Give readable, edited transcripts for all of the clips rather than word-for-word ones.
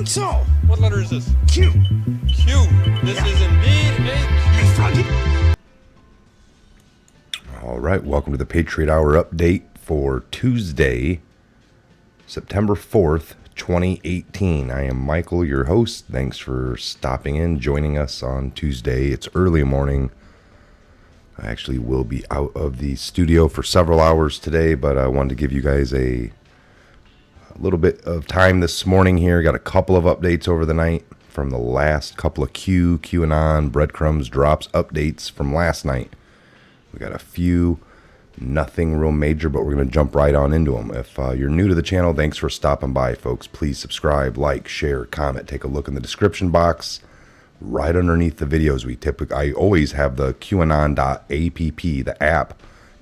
So, What letter is this? Q. Q. This is indeed a I found it. All right, welcome to the Patriot Hour update for Tuesday, September 4th, 2018. I am Michael, your host. Thanks for stopping in, joining us on Tuesday. It's early morning. I actually will be out of the studio for several hours today, but I wanted to give you guys a little bit of time this morning here. Got a couple of updates over the night from the last couple of QAnon breadcrumbs drops updates from last night. We got a few, nothing real major, but we're going to jump right on into them. If you're new to the channel, thanks for stopping by, folks. Please subscribe, like, share, comment. Take a look in the description box right underneath the videos. I always have the QAnon.app,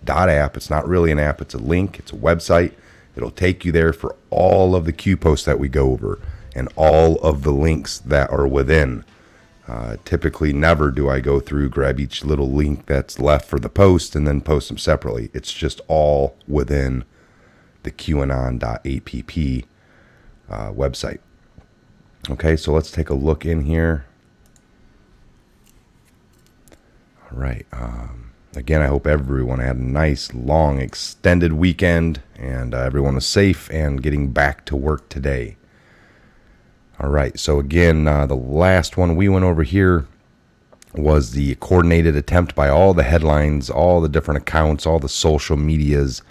the app. It's not really an app. It's a link. It's a website. It'll take you there for all of the Q posts that we go over and all of the links that are within. Typically never do I go through, grab each little link that's left for the post and then post them separately. It's just all within the QAnon.app website. Okay, so let's take a look in here. All right. Again, I hope everyone had a nice, long, extended weekend and everyone was safe and getting back to work today. All right, so again, the last one we went over here was the coordinated attempt by all the headlines, all the different accounts, all the social medias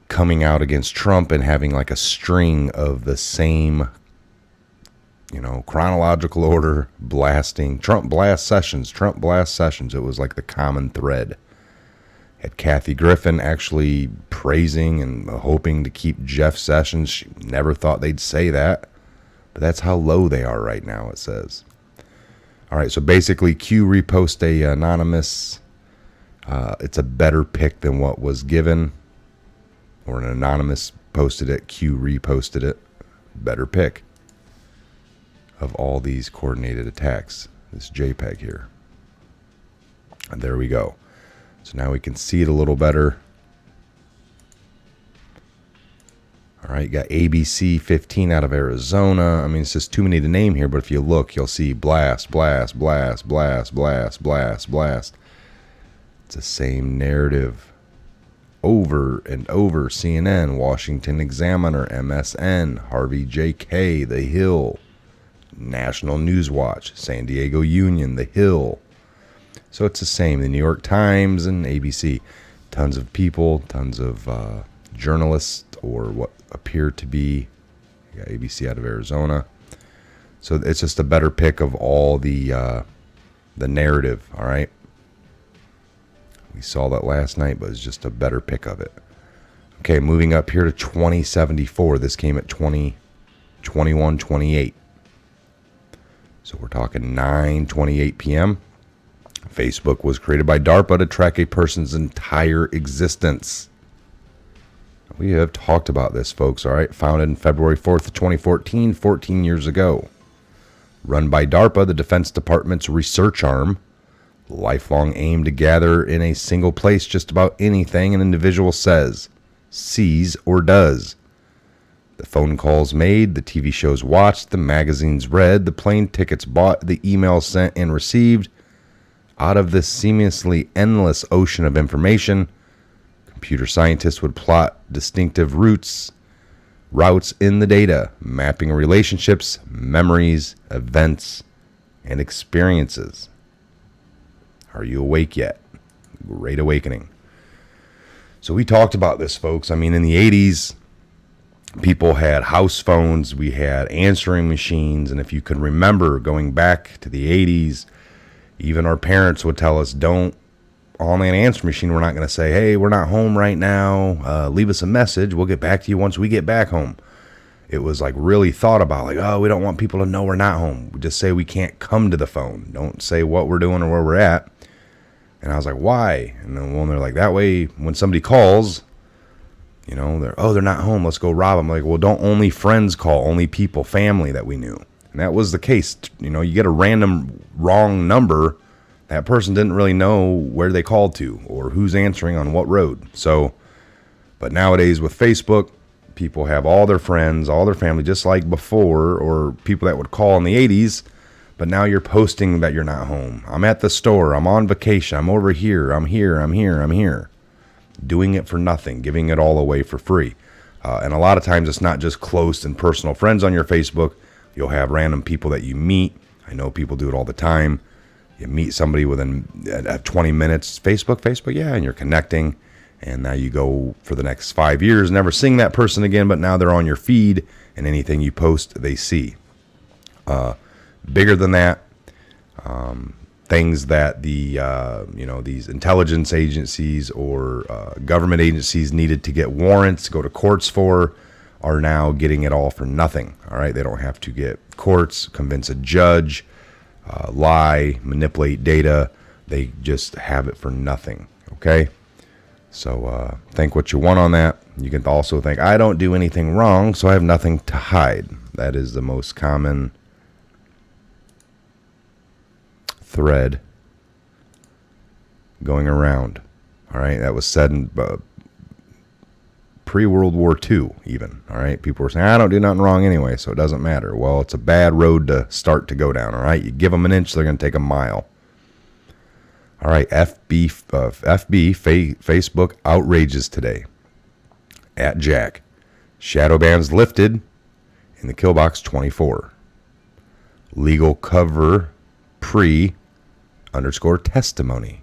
coming out against Trump and having like a string of the same, chronological order blasting. Trump blast Sessions. It was like the common thread. Had Kathy Griffin actually praising and hoping to keep Jeff Sessions. She never thought they'd say that. But that's how low they are right now, it says. All right, so basically Q repost a anonymous. It's a better pick than what was given. Or an anonymous posted it, Q reposted it. Better pick of all these coordinated attacks. This JPEG here. And there we go. So now we can see it a little better. All right, you got ABC 15 out of Arizona. I mean, it's just too many to name here, but if you look, you'll see blast, blast, blast, blast, blast, blast, blast. It's the same narrative over and over. CNN, Washington Examiner, MSN, Harvey JK, The Hill, National News Watch, San Diego Union, The Hill. So it's the same. The New York Times and ABC. Tons of people, tons of journalists, or what appear to be ABC out of Arizona. So it's just a better pick of all the narrative, all right? We saw that last night, but it's just a better pick of it. Okay, moving up here to 2074. This came at 21:28. So we're talking 9:28 p.m. Facebook was created by DARPA to track a person's entire existence. We have talked about this, folks, all right? Founded on February 4th of 2014, 14 years ago. Run by DARPA, the Defense Department's research arm. Lifelong aim to gather in a single place just about anything an individual says, sees, or does. The phone calls made, the TV shows watched, the magazines read, the plane tickets bought, the emails sent and received. Out of this seamlessly endless ocean of information, computer scientists would plot distinctive routes in the data, mapping relationships, memories, events, and experiences. Are you awake yet? Great awakening. So we talked about this, folks. I mean, in the 80s, people had house phones, we had answering machines, and if you can remember going back to the 80s, even our parents would tell us, don't, on an answer machine, we're not going to say, hey, we're not home right now. Leave us a message. We'll get back to you once we get back home. It was like really thought about, like, oh, we don't want people to know we're not home. We just say we can't come to the phone. Don't say what we're doing or where we're at. And I was like, why? And then when they're like, that way, when somebody calls, they're not home. Let's go rob them. Like, well, don't only friends call, only people, family that we knew. And that was the case. You get a random wrong number, that person didn't really know where they called to or who's answering on what road. So, but nowadays with Facebook, people have all their friends, all their family, just like before, or people that would call in the 80s, but now you're posting that you're not home. I'm at the store. I'm on vacation. I'm over here. I'm here. I'm here. I'm here. Doing it for nothing, giving it all away for free. And a lot of times it's not just close and personal friends on your Facebook. You'll have random people that you meet. I know people do it all the time. You meet somebody within 20 minutes. Facebook, yeah, and you're connecting. And now you go for the next 5 years, never seeing that person again, but now they're on your feed, and anything you post, they see. Bigger than that, things that these intelligence agencies or government agencies needed to get warrants, go to courts for, are now getting it all for nothing. All right, they don't have to get courts, convince a judge, lie, manipulate data. They just have it for nothing. Okay, so think what you want on that. You can also think, I don't do anything wrong, so I have nothing to hide. That is the most common thread going around. All right, that was said in pre-World War II even. All right, people were saying, I don't do nothing wrong anyway, so it doesn't matter. Well, it's a bad road to start to go down. All right, you give them an inch, they're going to take a mile. All right, Facebook outrages today. At Jack, shadow bans lifted in the kill box 24. Legal cover pre_testimony.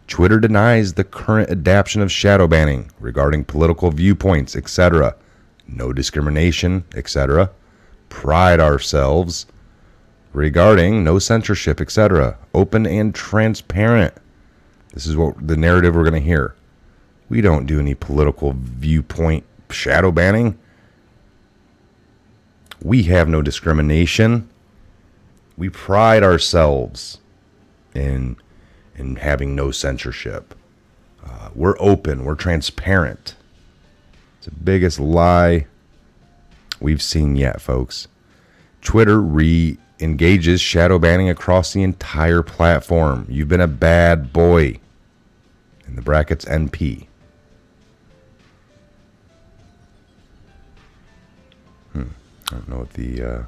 Twitter denies the current adoption of shadow banning regarding political viewpoints, etc. No discrimination, etc. Pride ourselves regarding no censorship, etc. Open and transparent. This is what the narrative we're going to hear. We don't do any political viewpoint shadow banning. We have no discrimination. We pride ourselves in having no censorship. We're open. We're transparent. It's the biggest lie we've seen yet, folks. Twitter re-engages shadow banning across the entire platform. You've been a bad boy. In the brackets, NP. I don't know what the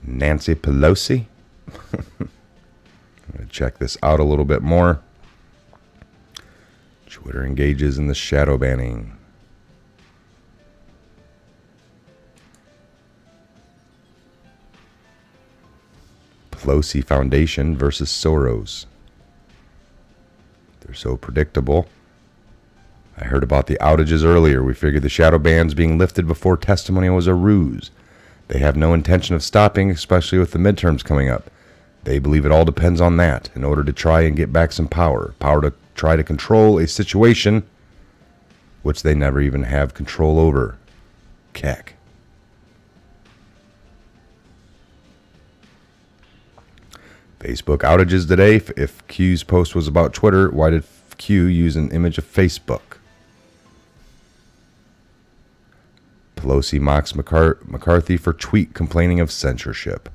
Nancy Pelosi. I'm going to check this out a little bit more. Twitter engages in the shadow banning. Pelosi Foundation versus Soros. They're so predictable. I heard about the outages earlier. We figured the shadow bans being lifted before testimony was a ruse. They have no intention of stopping, especially with the midterms coming up. They believe it all depends on that in order to try and get back some power. Power to try to control a situation which they never even have control over. Keck. Facebook outages today. If Q's post was about Twitter, why did Q use an image of Facebook? Pelosi mocks McCarthy for tweet complaining of censorship.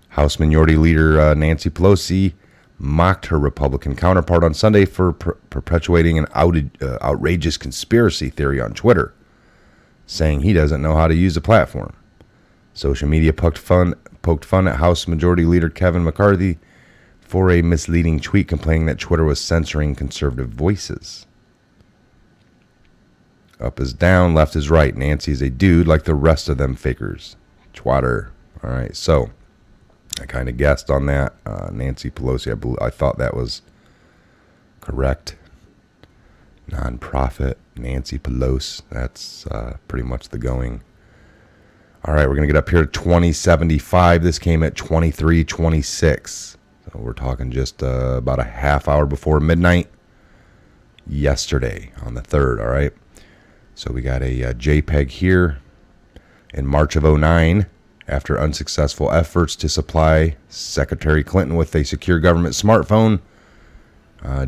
House Minority Leader Nancy Pelosi mocked her Republican counterpart on Sunday for perpetuating an outrageous conspiracy theory on Twitter, saying he doesn't know how to use the platform. Social media poked fun at House Majority Leader Kevin McCarthy for a misleading tweet complaining that Twitter was censoring conservative voices. Up is down, left is right. Nancy is a dude like the rest of them fakers. Twatter. All right, so I kind of guessed on that. Nancy Pelosi, I thought that was correct. Nonprofit, Nancy Pelosi. That's pretty much the going. All right, we're going to get up here to 2075. This came at 2326. So we're talking just about a half hour before midnight yesterday on the 3rd, all right? So we got a JPEG here in March of 2009. After unsuccessful efforts to supply Secretary Clinton with a secure government smartphone,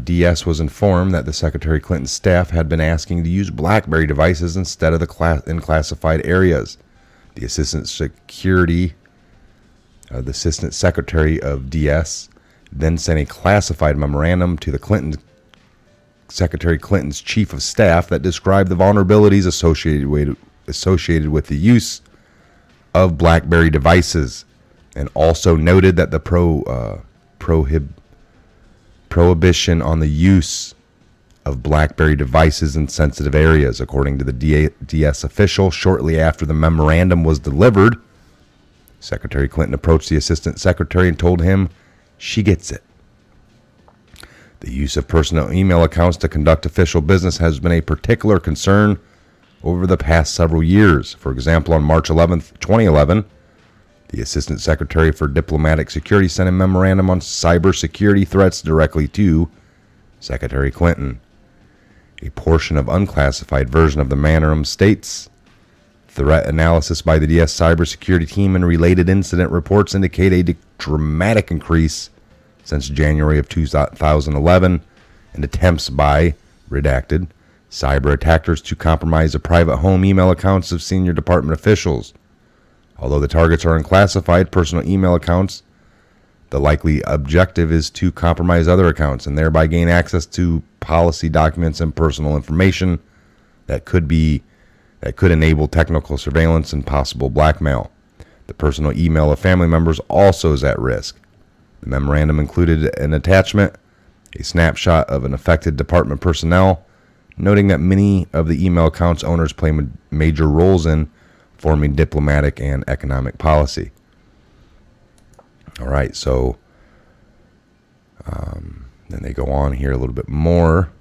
DS was informed that the Secretary Clinton's staff had been asking to use BlackBerry devices instead of in classified areas. The Assistant Secretary of DS then sent a classified memorandum to the Clinton Secretary Clinton's chief of staff that described the vulnerabilities associated with the use of BlackBerry devices, and also noted that the prohibition on the use of BlackBerry devices in sensitive areas. According to the DS official, shortly after the memorandum was delivered, Secretary Clinton approached the Assistant Secretary and told him she gets it. The use of personal email accounts to conduct official business has been a particular concern over the past several years. For example, on March 11th, 2011, the Assistant Secretary for Diplomatic Security sent a memorandum on cybersecurity threats directly to Secretary Clinton. A portion of unclassified version of the memorandum states, threat analysis by the DS cybersecurity team and related incident reports indicate a dramatic increase since January of 2011 in attempts by redacted cyber attackers to compromise the private home email accounts of senior department officials. Although the targets are unclassified personal email accounts, the likely objective is to compromise other accounts and thereby gain access to policy documents and personal information that could enable technical surveillance and possible blackmail. The personal email of family members also is at risk. The memorandum included an attachment, a snapshot of an affected department personnel, noting that many of the email accounts owners play major roles in forming diplomatic and economic policy. All right, so then they go on here a little bit more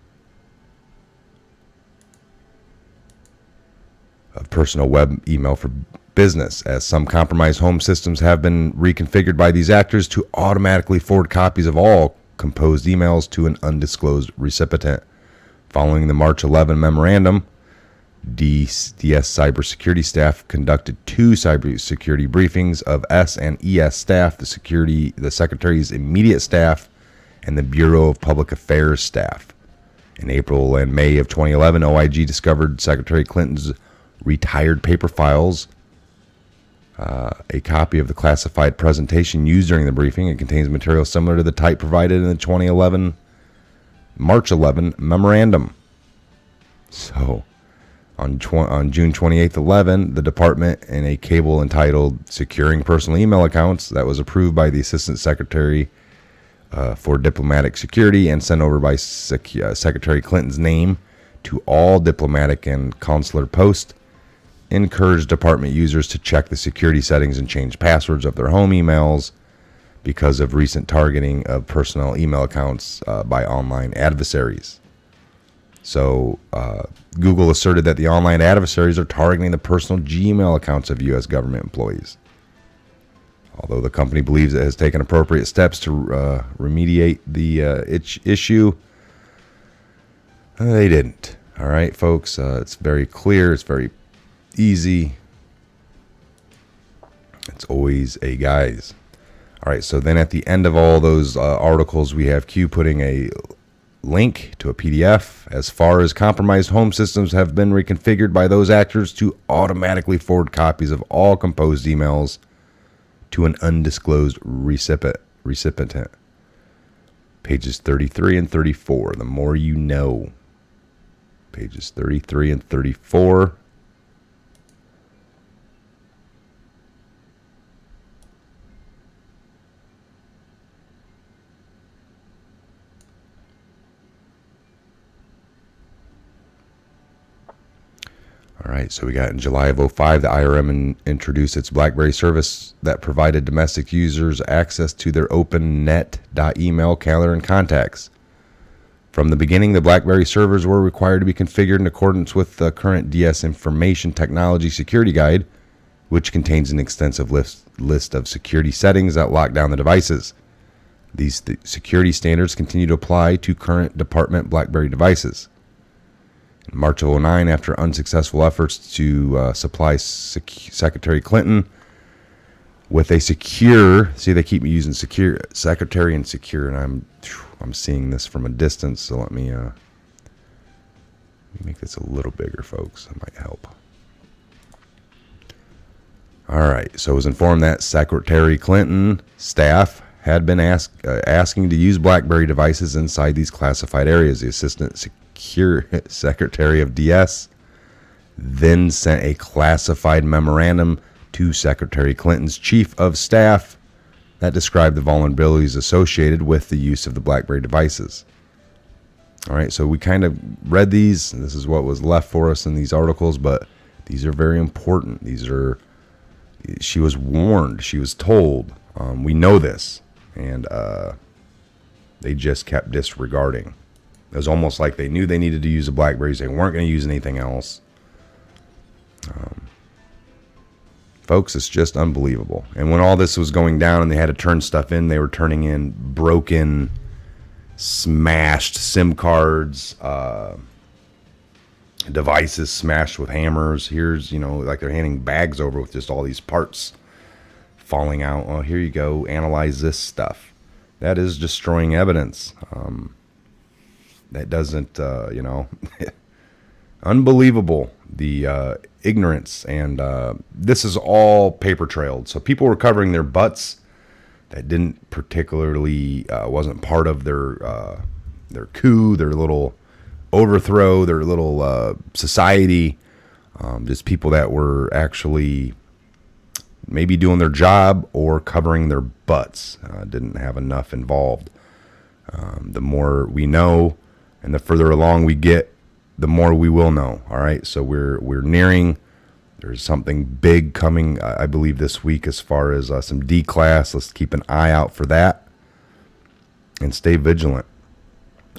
of personal web email for business, as some compromised home systems have been reconfigured by these actors to automatically forward copies of all composed emails to an undisclosed recipient. Following the March 11 memorandum, DS cybersecurity staff conducted 2 cybersecurity briefings of S and ES staff, the Secretary's immediate staff, and the Bureau of Public Affairs staff. In April and May of 2011, OIG discovered Secretary Clinton's retired paper files, a copy of the classified presentation used during the briefing. It contains material similar to the type provided in the 2011 March 11 memorandum. So, on June 28th, 11, the department, in a cable entitled Securing Personal Email Accounts that was approved by the Assistant Secretary for Diplomatic Security and sent over by Secretary Clinton's name to all diplomatic and consular posts, encouraged department users to check the security settings and change passwords of their home emails because of recent targeting of personal email accounts by online adversaries. So Google asserted that the online adversaries are targeting the personal Gmail accounts of U.S. government employees. Although the company believes it has taken appropriate steps to remediate the issue, they didn't. All right, folks, it's very clear. It's very easy. It's always a guise. All right, so then at the end of all those articles, we have Q putting a link to a PDF. As far as compromised home systems have been reconfigured by those actors to automatically forward copies of all composed emails to an undisclosed recipient. Pages 33 and 34. The more you know. Pages 33 and 34. All right, so we got in July of 2005, the IRM introduced its BlackBerry service that provided domestic users access to their opennet.email, calendar, and contacts. From the beginning, the BlackBerry servers were required to be configured in accordance with the current DS Information Technology Security Guide, which contains an extensive list of security settings that lock down the devices. These security standards continue to apply to current department BlackBerry devices. In March of 2009, after unsuccessful efforts to supply Secretary Clinton with a secure, see, they keep me using secure, secretary and secure, and I'm seeing this from a distance, so let me make this a little bigger, folks. That might help. All right, so I was informed that Secretary Clinton staff had been asking to use BlackBerry devices inside these classified areas. The Assistant Secretary of DS then sent a classified memorandum to Secretary Clinton's Chief of Staff that described the vulnerabilities associated with the use of the BlackBerry devices. All right, so we kind of read these, and this is what was left for us in these articles, but these are very important. She was warned, she was told, we know this, and they just kept disregarding. It was almost like they knew they needed to use the BlackBerries. They weren't going to use anything else. Folks, it's just unbelievable. And when all this was going down and they had to turn stuff in, they were turning in broken, smashed SIM cards, devices smashed with hammers. Here's, like they're handing bags over with just all these parts falling out. Oh, here you go. Analyze this stuff. That is destroying evidence. That doesn't, unbelievable. The ignorance, and this is all paper trailed. So people were covering their butts. That didn't particularly wasn't part of their coup, their little overthrow, their little society. Just people that were actually maybe doing their job or covering their butts. Didn't have enough involved. The more we know, and the further along we get, the more we will know. All right, so we're nearing. There's something big coming, I believe, this week as far as some D-class. Let's keep an eye out for that and stay vigilant.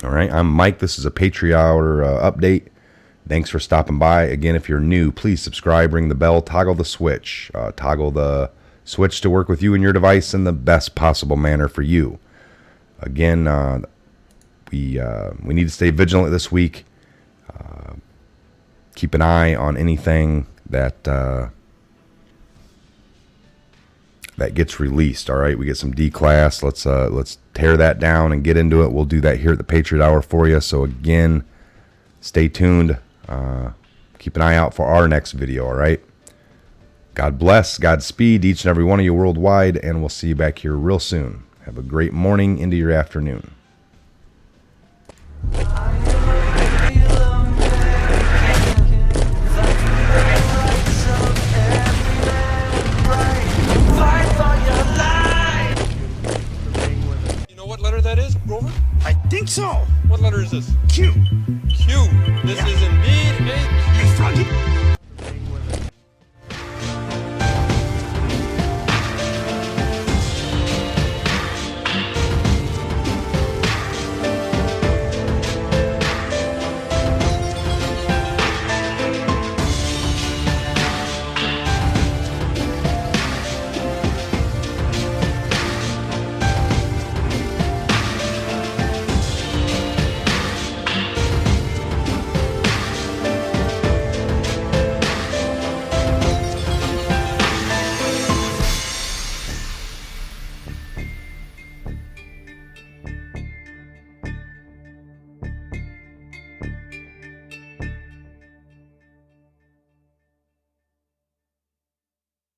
All right, I'm Mike. This is a Patriot Hour update. Thanks for stopping by. Again, if you're new, please subscribe, ring the bell, toggle the switch. Toggle the switch to work with you and your device in the best possible manner for you. Again, we need to stay vigilant this week. Keep an eye on anything that gets released. All right, we get some D-class. Let's tear that down and get into it. We'll do that here at the Patriot Hour for you. So again, stay tuned. Keep an eye out for our next video. All right. God bless, Godspeed, each and every one of you worldwide, and we'll see you back here real soon. Have a great morning into your afternoon. That is, Grover? I think so. What letter is this? Q. Q. This is indeed a Q. Hey, Froggy.